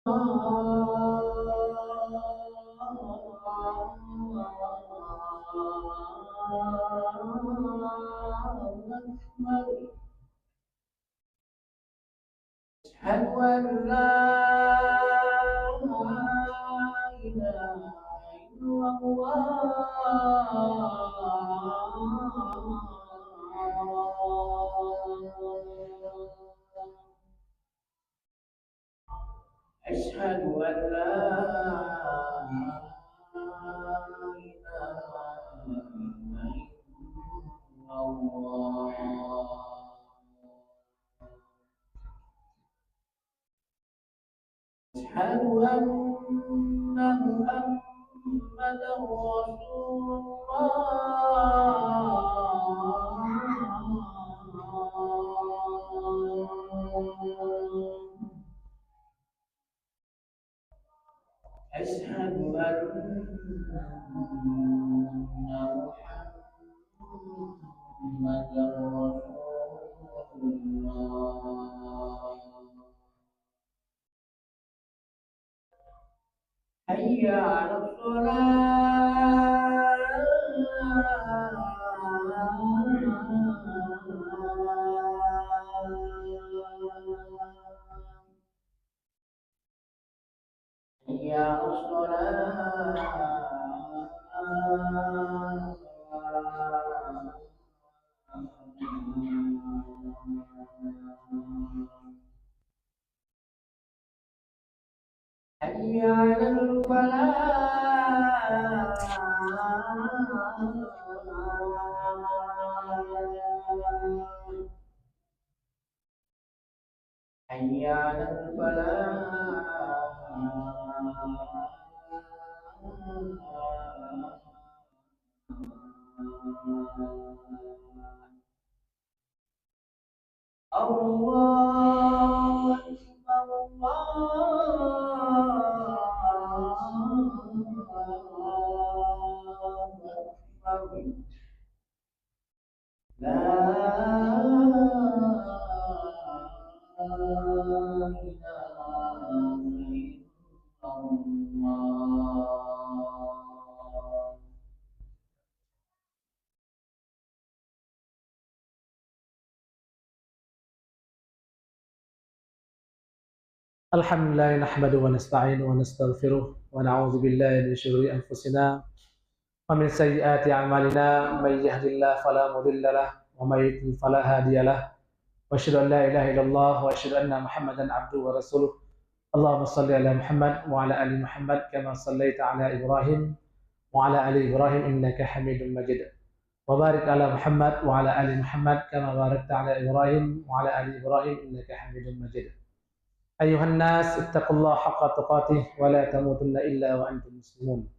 أشهد أن لا إله إلا الله. أشهد أن لا إله إلا الله. أشهد أن محمدا رسول الله. أشهد أن محمدا رسول الله. حي على الصلاة. حي على الصلاة. حي على الفلاح. حي على الفلاح. الله أكبر الله أكبر. لا إله إلا الله. الحمد لله نحمده ونستعينه ونستغفره ونعوذ بالله من شرور أنفسنا ومن سيئات أعمالنا. من يهد الله فلا مضل له ومن يضلل فلا هادي له وأشهد أن لا إله إلا الله وأشهد أن محمدا عبده ورسوله. اللهم صل على محمد وعلى آل محمد كما صليت على إبراهيم وعلى آل إبراهيم إنك حميد مجيد. وبارك على محمد وعلى آل محمد كما باركت على إبراهيم وعلى آل إبراهيم إنك حميد مجيد. أيها الناس اتقوا الله حق تقاته ولا تموتن إلا وأنتم مسلمون.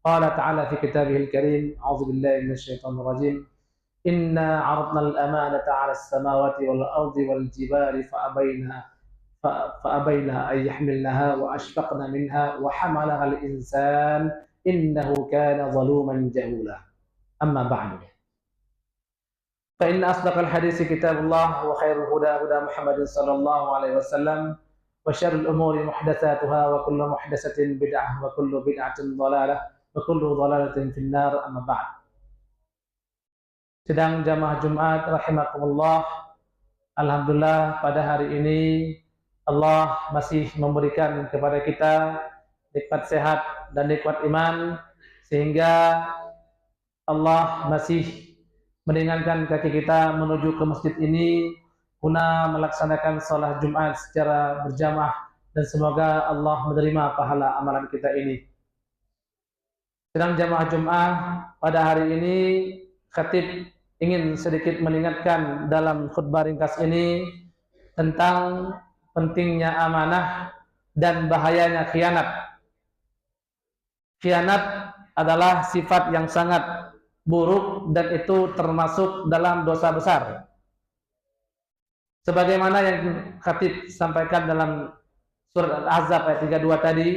قال تعالى في كتابه الكريم: أعوذ بالله من الشيطان الرجيم. إنا عرضنا الأمانة على السماوات والأرض والجبال فأبين أن يحملنها وأشفقن منها وحملها الإنسان إنه كان ظلوما جهولا. أما بعد، فإن أصدق الحديث كتاب الله وخير الهدى هدى محمد صلى الله عليه وسلم وشر الأمور محدثاتها وكل محدثة بدعة وكل بدعة ضلالة وكل ضلالة في النار. أما بعد. Sidang jamaah Jumat rahimakumullah, alhamdulillah pada hari ini Allah masih memberikan kepada kita nikmat sehat dan nikmat iman, sehingga Allah masih meringankan kaki kita menuju ke masjid ini guna melaksanakan sholat Jumat secara berjamaah, dan semoga Allah menerima pahala amalan kita ini. Sedang jamaah Jumat, pada hari ini khatib ingin sedikit mengingatkan dalam khutbah ringkas ini tentang pentingnya amanah dan bahayanya khianat. Khianat adalah sifat yang sangat buruk dan itu termasuk dalam dosa besar. Sebagaimana yang khatib sampaikan dalam surat Al-Ahzab ayat 32 tadi,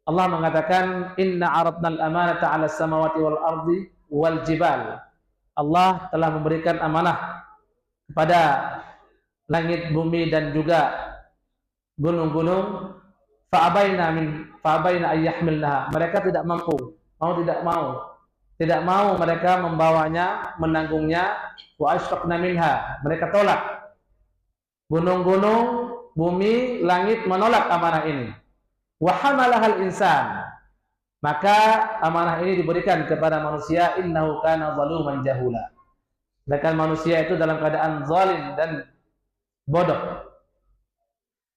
Allah mengatakan, Inna aradnal amanata ala samawati wal ardi wal jibal. Allah telah memberikan amanah kepada langit, bumi, dan juga gunung-gunung, fa'abaina ayyahmilnaha. Mereka tidak mampu, tidak mau mereka membawanya, menanggungnya. Wa asfaqna minha. Mereka tolak. Gunung-gunung, bumi, langit menolak amanah ini. Wa hamalahal insan. Maka amanah ini diberikan kepada manusia, innahu kana zaluman jahula. Sedangkan manusia itu dalam keadaan zalim dan bodoh.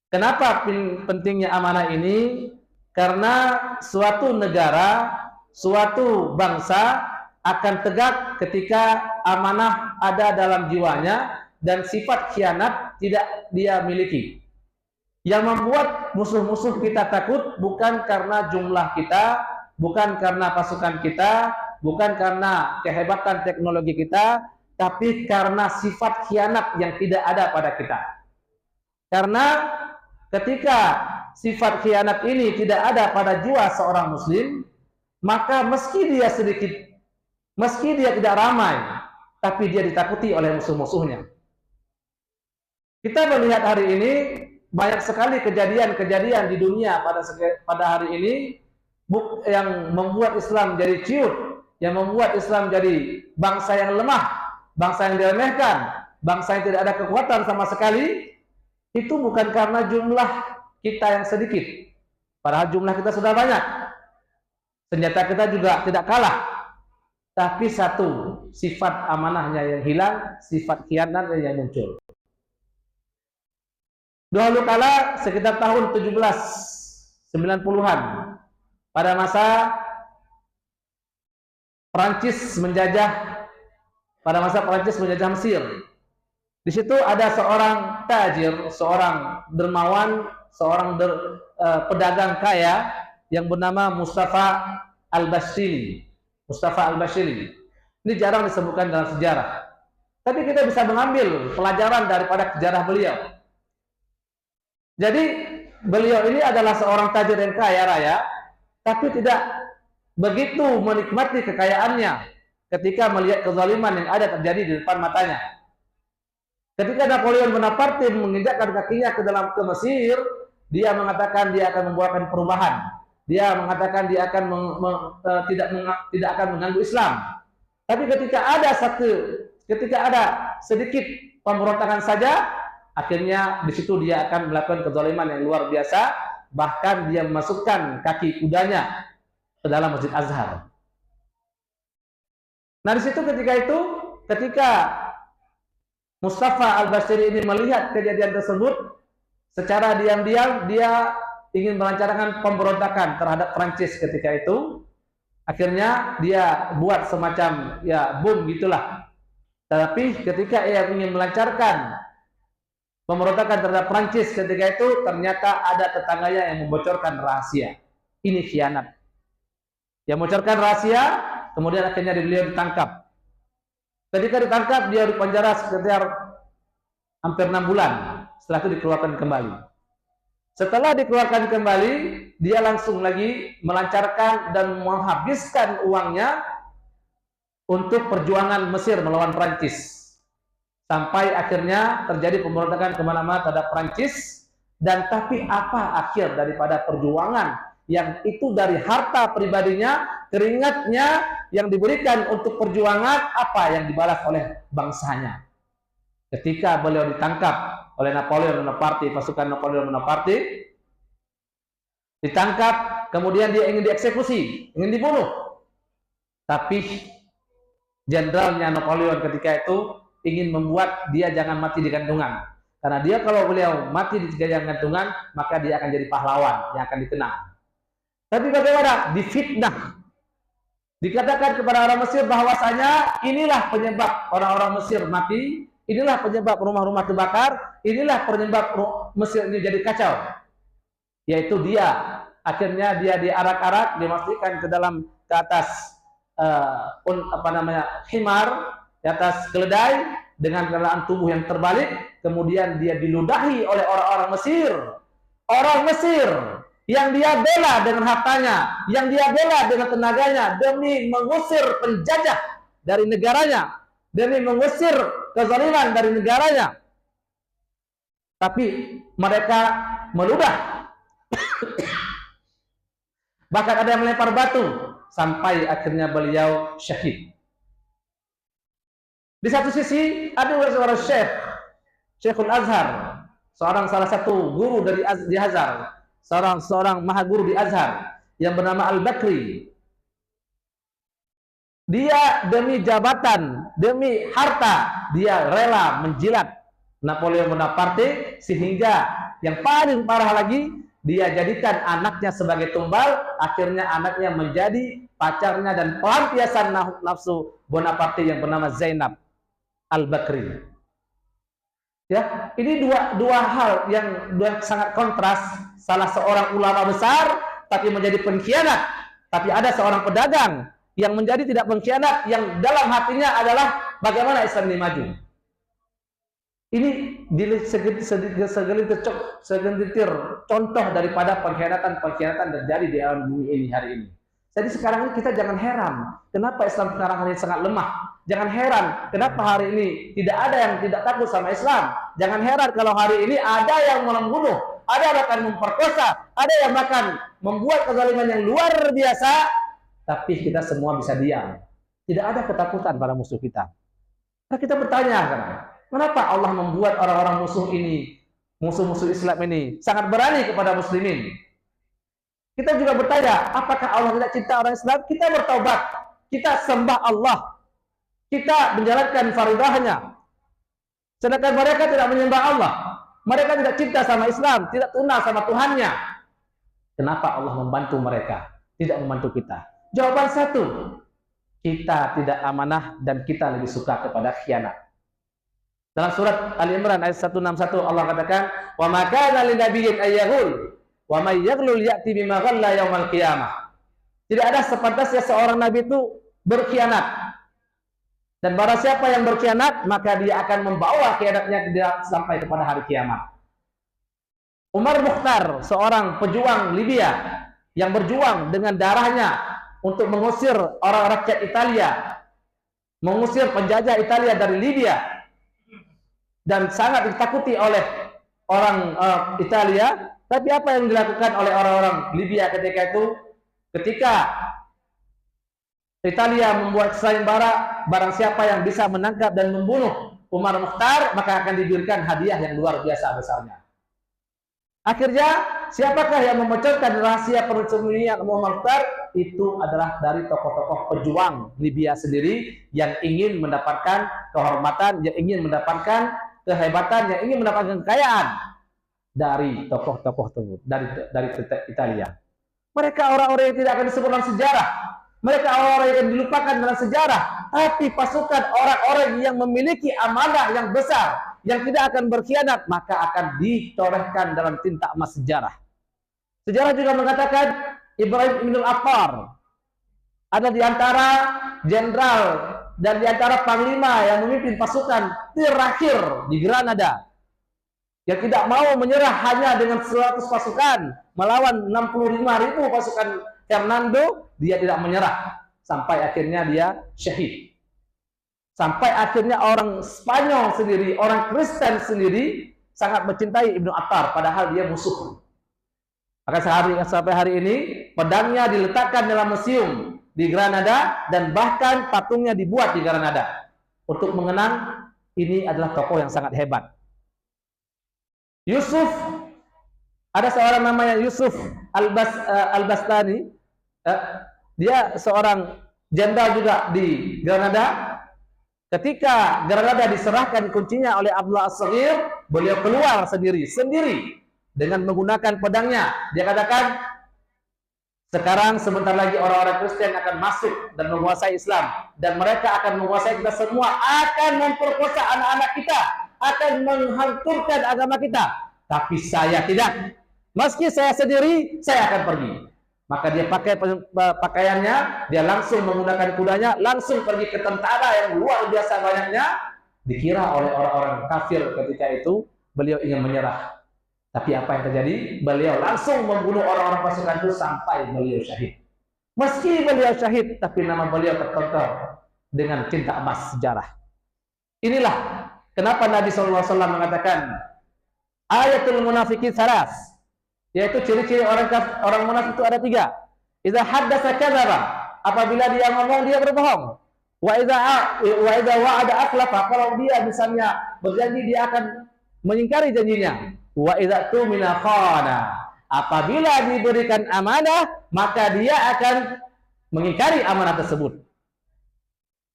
Kenapa pentingnya amanah ini? Karena suatu negara, suatu bangsa akan tegak ketika amanah ada dalam jiwanya dan sifat khianat tidak dia miliki. Yang membuat musuh-musuh kita takut bukan karena jumlah kita, bukan karena pasukan kita, bukan karena kehebatan teknologi kita, tapi karena sifat khianat yang tidak ada pada kita. Karena ketika sifat khianat ini tidak ada pada jiwa seorang muslim, maka meski dia sedikit, meski dia tidak ramai, tapi dia ditakuti oleh musuh-musuhnya. Kita melihat hari ini banyak sekali kejadian-kejadian di dunia pada hari ini yang membuat Islam jadi ciut, yang membuat Islam jadi bangsa yang lemah, bangsa yang diremehkan, bangsa yang tidak ada kekuatan sama sekali. Itu bukan karena jumlah kita yang sedikit, padahal jumlah kita sudah banyak, senjata kita juga tidak kalah, tapi satu, sifat amanahnya yang hilang, sifat khianatnya yang muncul. Dahulu kala sekitar tahun 1790-an, pada masa Prancis menjajah Mesir. Di situ ada seorang tajir, seorang dermawan, seorang pedagang kaya yang bernama Mustafa Al-Bashiri. Ini jarang disebutkan dalam sejarah, tapi kita bisa mengambil pelajaran daripada sejarah beliau. Jadi beliau ini adalah seorang tajir yang kaya raya, tapi tidak begitu menikmati kekayaannya ketika melihat kezaliman yang ada terjadi di depan matanya. Ketika Napoleon Bonaparte menginjakkan kakinya ke Mesir, dia mengatakan dia akan membuahkan perubahan. Dia mengatakan dia akan tidak akan mengganggu Islam. Tapi ketika ada sedikit pemberontakan saja, akhirnya di situ dia akan melakukan kezaliman yang luar biasa. Bahkan dia memasukkan kaki kudanya ke dalam Masjid Azhar. Nah di situ ketika Mustafa Al-Bashiri ini melihat kejadian tersebut, secara diam-diam dia ingin melancarkan pemberontakan terhadap Prancis ketika itu. Akhirnya dia buat semacam bom gitulah. Tapi ketika ia ingin melancarkan pemberontakan terhadap Prancis ketika itu, ternyata ada tetangganya yang membocorkan rahasia. Ini khianat. Yang membocorkan rahasia, kemudian akhirnya beliau ditangkap. Ketika ditangkap, dia dipenjara sekitar hampir 6 bulan. Setelah itu dikeluarkan kembali. Setelah dikeluarkan kembali, dia langsung lagi melancarkan dan menghabiskan uangnya untuk perjuangan Mesir melawan Prancis. Sampai akhirnya terjadi pemberontakan kemana-mana terhadap Prancis. Dan tapi apa akhir daripada perjuangan yang itu dari harta pribadinya, keringatnya yang diberikan untuk perjuangan, apa yang dibalas oleh bangsanya? Ketika beliau ditangkap oleh Napoleon Bonaparte, pasukan Napoleon Bonaparte, ditangkap, kemudian dia ingin dieksekusi, ingin dibunuh. Tapi jenderalnya Napoleon ketika itu ingin membuat dia jangan mati di gantungan. Karena dia kalau beliau mati di gantungan, maka dia akan jadi pahlawan yang akan dikenang. Tapi bagaimana? Difitnah. Dikatakan kepada orang Mesir bahwasanya inilah penyebab orang-orang Mesir mati, inilah penyebab rumah-rumah terbakar, inilah penyebab Mesir ini jadi kacau. Yaitu dia. Akhirnya dia diarak-arak, dimasukkan ke atas himar, di atas keledai dengan keadaan tubuh yang terbalik, kemudian dia diludahi oleh orang-orang Mesir. Orang Mesir yang dia bela dengan hartanya, yang dia bela dengan tenaganya demi mengusir penjajah dari negaranya, demi mengusir kezaliman dari negaranya. Tapi mereka meludah Bahkan ada yang melempar batu sampai akhirnya beliau syahid. Di satu sisi ada seorang Syekhul Azhar, salah satu guru di Azhar, seorang maha guru di Azhar yang bernama Al-Bakri. Dia demi jabatan, demi harta, dia rela menjilat Napoleon Bonaparte, sehingga yang paling parah lagi, dia jadikan anaknya sebagai tumbal. Akhirnya anaknya menjadi pacarnya dan pelampiasan nafsu Bonaparte yang bernama Zainab Al-Bakri. Ya, ini dua hal yang sangat kontras. Salah seorang ulama besar tapi menjadi pengkhianat, tapi ada seorang pedagang yang menjadi tidak pengkhianat, yang dalam hatinya adalah bagaimana Islam ini maju. Ini segelintir contoh daripada pengkhianatan terjadi di alam bumi ini hari ini. Jadi sekarang ini kita jangan heran kenapa Islam sekarang ini sangat lemah. Jangan heran kenapa hari ini tidak ada yang tidak takut sama Islam. Jangan heran kalau hari ini ada yang membunuh, ada yang akan memperkosa, ada yang akan membuat kezaliman yang luar biasa. Tapi kita semua bisa diam. Tidak ada ketakutan pada musuh kita. Nah, kita bertanya, kenapa Allah membuat orang-orang musuh ini, musuh-musuh Islam ini, sangat berani kepada muslimin? Kita juga bertanya, apakah Allah tidak cinta orang Islam? Kita bertaubat, kita sembah Allah, kita menjalankan faridahnya. Sedangkan mereka tidak menyembah Allah, mereka tidak cinta sama Islam, tidak tunduk sama Tuhannya. Kenapa Allah membantu mereka, tidak membantu kita? Jawaban satu, kita tidak amanah dan kita lebih suka kepada khianat. Dalam surat Ali Imran ayat 161 Allah katakan, "Wa ma kana linabiyyin ayyahul wa may yaghlul ya'ti bima ghalla yaumal qiyamah." Tidak ada sepantasnya seorang nabi itu berkhianat. Dan barang siapa yang berkhianat, maka dia akan membawa khianatnya sampai kepada hari kiamat. Umar Mukhtar, seorang pejuang Libya yang berjuang dengan darahnya untuk mengusir orang rakyat Italia, mengusir penjajah Italia dari Libya, dan sangat ditakuti oleh orang Italia. Tapi apa yang dilakukan oleh orang-orang Libya ketika itu? Ketika Italia membuat sayembara, barang siapa yang bisa menangkap dan membunuh Umar Mukhtar, maka akan diberikan hadiah yang luar biasa besarnya. Akhirnya, siapakah yang membocorkan rahasia persembunyian Umar Mukhtar? Itu adalah dari tokoh-tokoh pejuang Libya sendiri yang ingin mendapatkan kehormatan, yang ingin mendapatkan kehebatan, yang ingin mendapatkan kekayaan dari tokoh-tokoh tersebut, dari Italia. Mereka orang-orang yang tidak akan disebut dalam sejarah. Mereka orang-orang yang dilupakan dalam sejarah. Tapi pasukan orang-orang yang memiliki amanah yang besar, yang tidak akan berkhianat, maka akan ditorehkan dalam tinta emas sejarah. Sejarah juga mengatakan Ibrahim Ibn al-Attar ada di antara jenderal dan di antara panglima yang memimpin pasukan terakhir di Granada, yang tidak mau menyerah hanya dengan 100 pasukan melawan 65.000 pasukan Fernando. Dia tidak menyerah sampai akhirnya dia syahid. Sampai akhirnya orang Spanyol sendiri, orang Kristen sendiri sangat mencintai Ibnu Attar, padahal dia musuh. Maka sampai hari ini pedangnya diletakkan dalam museum di Granada, dan bahkan patungnya dibuat di Granada untuk mengenang ini adalah tokoh yang sangat hebat. Yusuf, ada seorang namanya Yusuf Al-Bastani, dia seorang jenderal juga di Granada. Ketika Granada diserahkan kuncinya oleh Abdullah As-Saghir, beliau keluar sendiri dengan menggunakan pedangnya. Dia katakan, sekarang sebentar lagi orang-orang Kristen akan masuk dan menguasai Islam, dan mereka akan menguasai kita semua, akan memperkosa anak-anak kita, akan menghancurkan agama kita. Tapi saya tidak. Meski saya sendiri, saya akan pergi. Maka dia pakai pakaiannya, dia langsung menggunakan kudanya, langsung pergi ke tentara yang luar biasa banyaknya. Dikira oleh orang-orang kafir ketika itu beliau ingin menyerah. Tapi apa yang terjadi? Beliau langsung membunuh orang-orang pasukan itu sampai beliau syahid. Meski beliau syahid, tapi nama beliau tertonton dengan tinta emas sejarah. Inilah kenapa Nabi SAW mengatakan ayatul munafiqin salas, yaitu ciri-ciri orang munafik itu ada 3. Idza haddatsa kadzaba, apabila dia ngomong dia berbohong. Wa idza wa'ada akhlafa, kalau dia misalnya berjanji dia akan mengingkari janjinya. Wa idza tumina khana, apabila diberikan amanah maka dia akan mengingkari amanah tersebut.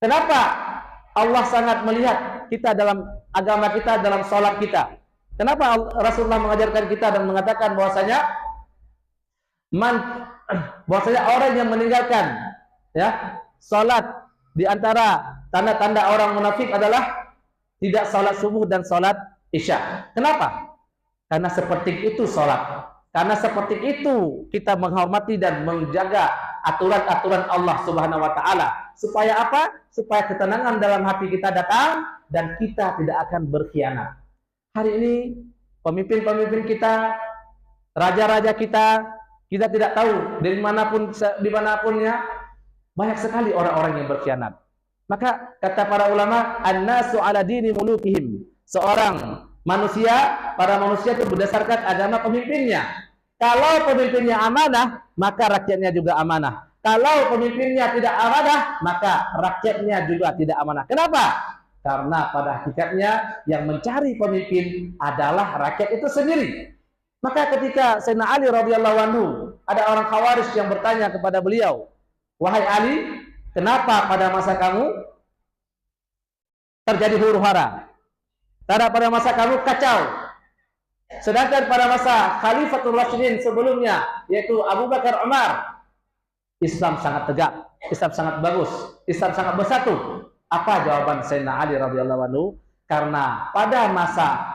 Kenapa Allah sangat melihat kita dalam agama kita, dalam sholat kita? Kenapa Rasulullah mengajarkan kita dan mengatakan bahwasanya orang yang meninggalkan ya sholat, di antara tanda-tanda orang munafik adalah tidak sholat subuh dan sholat isya. Kenapa? Karena seperti itu sholat. Karena seperti itu kita menghormati dan menjaga aturan-aturan Allah Subhanahu wa Ta'ala. Supaya apa? Supaya ketenangan dalam hati kita datang dan kita tidak akan berkhianat. Hari ini pemimpin-pemimpin kita, raja-raja kita tidak tahu dimanapun ya, banyak sekali orang-orang yang berkhianat. Maka kata para ulama, an-nasu ala dini mulukihim. Seorang manusia, para manusia itu berdasarkan agama pemimpinnya. Kalau pemimpinnya amanah, maka rakyatnya juga amanah. Kalau pemimpinnya tidak amanah, maka rakyatnya juga tidak amanah. Kenapa? Karena pada hakikatnya yang mencari pemimpin adalah rakyat itu sendiri. Maka ketika Sayyidina Ali radhiyallahu anhu, ada orang Khawarij yang bertanya kepada beliau, "Wahai Ali, kenapa pada masa kamu terjadi huru-hara? Karena pada masa kamu kacau. Sedangkan pada masa Khalifatul Rasyidin sebelumnya, yaitu Abu Bakar Umar, Islam sangat tegak, Islam sangat bagus, Islam sangat bersatu." Apa jawaban Sayyidina Ali radhiyallahu anhu? Karena pada masa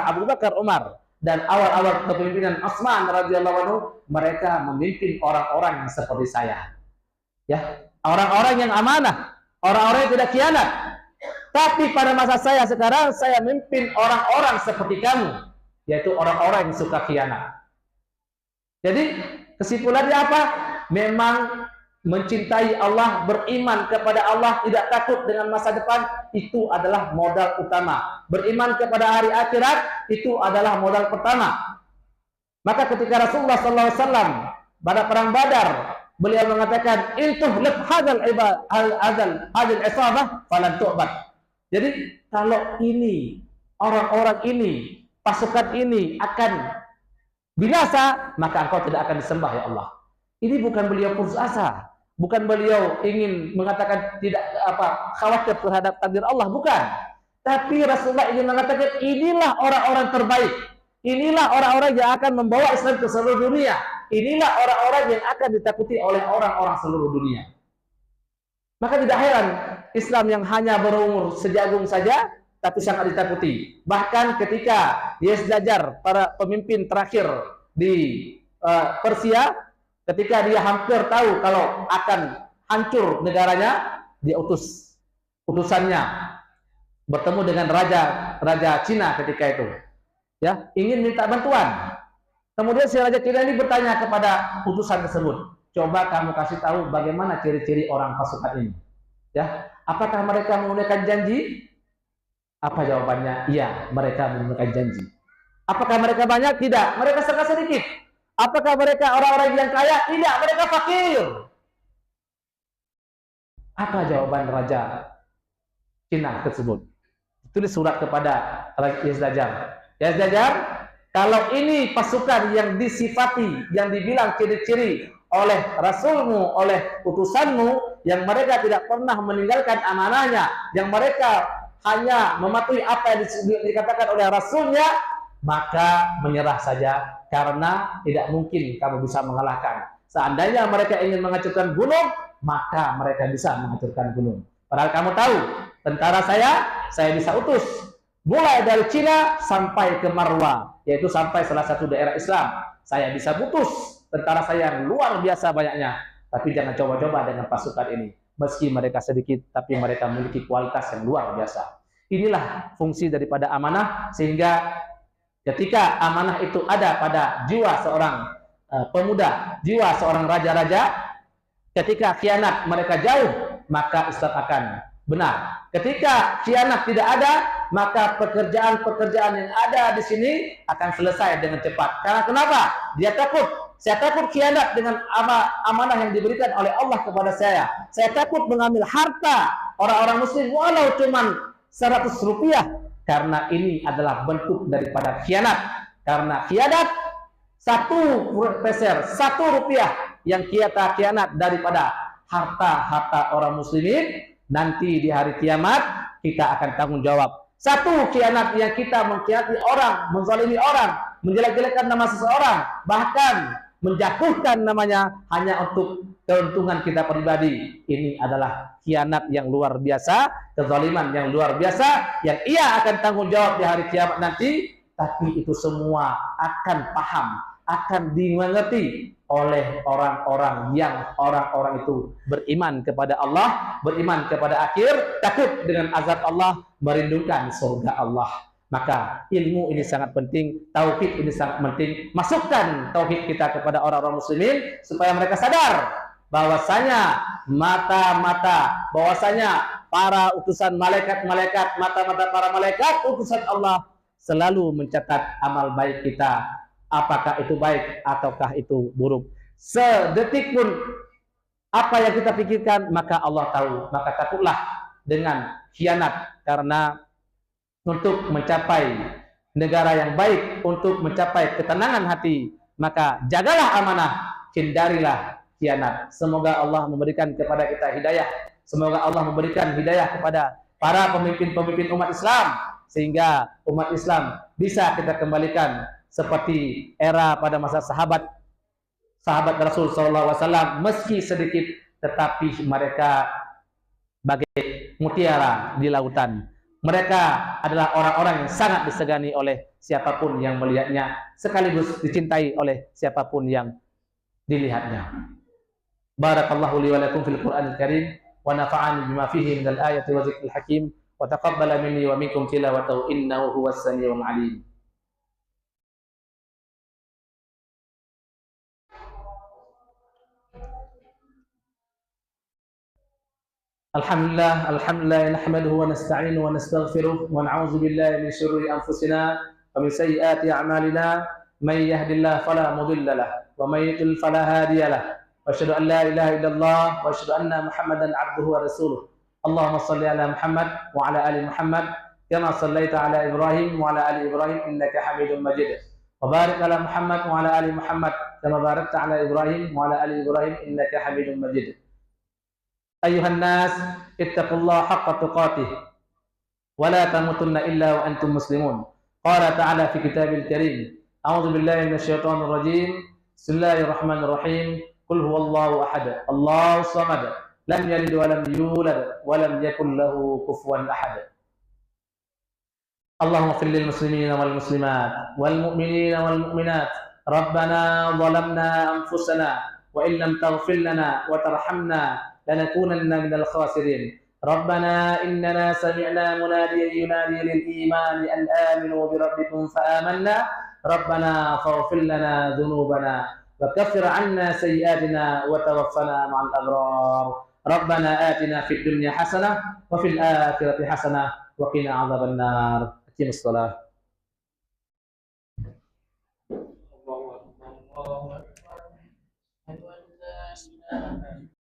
Abu Bakar Umar dan awal-awal kepemimpinan Utsman radhiyallahu anhu, mereka memimpin orang-orang yang seperti saya. Ya, orang-orang yang amanah, orang-orang yang tidak khianat. Tapi pada masa saya sekarang, saya memimpin orang-orang seperti kamu, yaitu orang-orang yang suka khianat. Jadi kesimpulannya apa? Memang mencintai Allah, beriman kepada Allah, tidak takut dengan masa depan, itu adalah modal utama. Beriman kepada hari akhirat, itu adalah modal pertama. Maka ketika Rasulullah SAW pada perang Badar, beliau mengatakan, "Intuhlif hadzal isabah falan tu'bad." Jadi kalau ini orang-orang ini, pasukan ini akan binasa, maka engkau tidak akan disembah ya Allah. Ini bukan beliau putus asa, bukan beliau ingin mengatakan tidak khawatir terhadap takdir Allah, bukan. Tapi Rasulullah ingin mengatakan inilah orang-orang terbaik. Inilah orang-orang yang akan membawa Islam ke seluruh dunia. Inilah orang-orang yang akan ditakuti oleh orang-orang seluruh dunia. Maka tidak heran Islam yang hanya berumur sejagung saja tapi sangat ditakuti. Bahkan ketika Yazdajar, para pemimpin terakhir di Persia, ketika dia hampir tahu kalau akan hancur negaranya, dia utus utusannya bertemu dengan raja Cina ketika itu, ya, ingin minta bantuan. Kemudian si raja Cina ini bertanya kepada utusan tersebut, "Coba kamu kasih tahu bagaimana ciri-ciri orang pasukan ini, ya, apakah mereka menunaikan janji?" Apa jawabannya? Iya, mereka menunaikan janji. Apakah mereka banyak? Tidak, mereka sangat sedikit. Apakah mereka orang-orang yang kaya? Tidak, mereka fakir. Apa jawaban raja Cina tersebut? Tulis surat kepada Yazdajar. Yazdajar, kalau ini pasukan yang disifati, yang dibilang ciri-ciri oleh Rasulmu, oleh utusanmu, yang mereka tidak pernah meninggalkan amanahnya, yang mereka hanya mematuhi apa yang dikatakan oleh Rasulnya, maka menyerah saja, karena tidak mungkin kamu bisa mengalahkan. Seandainya mereka ingin menghancurkan gunung, maka mereka bisa menghancurkan gunung. Padahal kamu tahu, tentara saya bisa utus mulai dari Cina sampai ke Marwa, yaitu sampai salah satu daerah Islam. Saya bisa putus tentara saya yang luar biasa banyaknya. Tapi jangan coba-coba dengan pasukan ini. Meski mereka sedikit, tapi mereka memiliki kualitas yang luar biasa. Inilah fungsi daripada amanah, sehingga ketika amanah itu ada pada jiwa seorang pemuda, jiwa seorang raja-raja, ketika khianat mereka jauh, maka Islam akan benar. Ketika khianat tidak ada, maka pekerjaan-pekerjaan yang ada di sini akan selesai dengan cepat. Karena kenapa? Dia takut Saya takut khianat dengan amanah yang diberikan oleh Allah kepada saya. Saya takut mengambil harta orang-orang muslim walau cuman 100 rupiah. Karena ini adalah bentuk daripada khianat. Karena khianat 1 peser, 1 rupiah yang kita khianat daripada harta-harta orang muslimin, nanti di hari kiamat kita akan tanggung jawab. 1 khianat yang kita mengkhianati orang, menzalimi orang, menjelek-jelekkan nama seseorang, bahkan menjatuhkan namanya hanya untuk keuntungan kita pribadi. Ini adalah khianat yang luar biasa, kezaliman yang luar biasa, yang ia akan tanggung jawab di hari kiamat nanti. Tapi itu semua akan paham, akan dimengerti oleh orang-orang yang orang-orang itu beriman kepada Allah, beriman kepada akhir, takut dengan azab Allah, merindukan surga Allah. Maka ilmu ini sangat penting, tauhid ini sangat penting. Masukkan tauhid kita kepada orang-orang muslimin supaya mereka sadar bahwasanya mata-mata, bahwasanya para utusan malaikat-malaikat, mata-mata para malaikat utusan Allah selalu mencatat amal baik kita, apakah itu baik ataukah itu buruk. Sedetik pun apa yang kita pikirkan maka Allah tahu. Maka takutlah dengan khianat, karena untuk mencapai negara yang baik, untuk mencapai ketenangan hati, maka jagalah amanah, hindarilah khianat. Semoga Allah memberikan kepada kita hidayah. Semoga Allah memberikan hidayah kepada para pemimpin-pemimpin umat Islam, sehingga umat Islam bisa kita kembalikan seperti era pada masa sahabat Rasul SAW, meski sedikit tetapi mereka bagai mutiara di lautan. Mereka adalah orang-orang yang sangat disegani oleh siapapun yang melihatnya, sekaligus dicintai oleh siapapun yang dilihatnya. Barakallahu li wa lakum fil Qur'anil Karim wa nafa'ani bima fihi minal ayati wa zikril hakim wa taqabbala minni wa minkum tilawatahu innahu huwas samiul alim. Alhamdulillah nahmaduhu wa nasta'inuhu wa nastaghfiruh wa na'udzu billahi min syururi anfusina wa min sayyiati a'malina may yahdihillahu fala mudilla lahu wa may yudlil fala hadiya lahu wa asyhadu an la ilaha illallah wa asyhadu anna Muhammadan 'abduhu wa rasuluh. Allahumma shalli ala Muhammad wa ala ali Muhammad kama shallaita ala Ibrahim wa ala ali Ibrahim innaka Hamidum Majid. Wa barik ala Muhammad wa ala ali Muhammad kama barakta ala Ibrahim wa ala ali Ibrahim innaka Hamidum Majid. Ayuhan nas, ittaqullaha haqqa tuqatih wa la tamutunna illa wa antum muslimun. Qala ta'ala fi kitabil karim. A'udzu billahi minasyaitonir rajim. Bismillahirrahmanirrahim. Qul huwallahu ahad. Allahus samad. Lam yalid wa lam yulad wa lam yakul lahu kufuwan ahad. Allahumma fil lil muslimina wal muslimat wal mu'minina wal mu'minat. Rabbana zalamna anfusana wa in lam taghfir lana wa tarhamna لنكونن من الخاسرين. ربنا إننا سمعنا مناديا ينادي للإيمان أن آمنوا بربكم فآمنا ربنا فاغفر لنا ذنوبنا وكفر عنا سيئاتنا وتوفنا مع الأبرار. ربنا آتنا في الدنيا حسنة وفي الآخرة حسنة وقنا عذاب النار. أقم الصلاة. الله أكبر الله أكبر.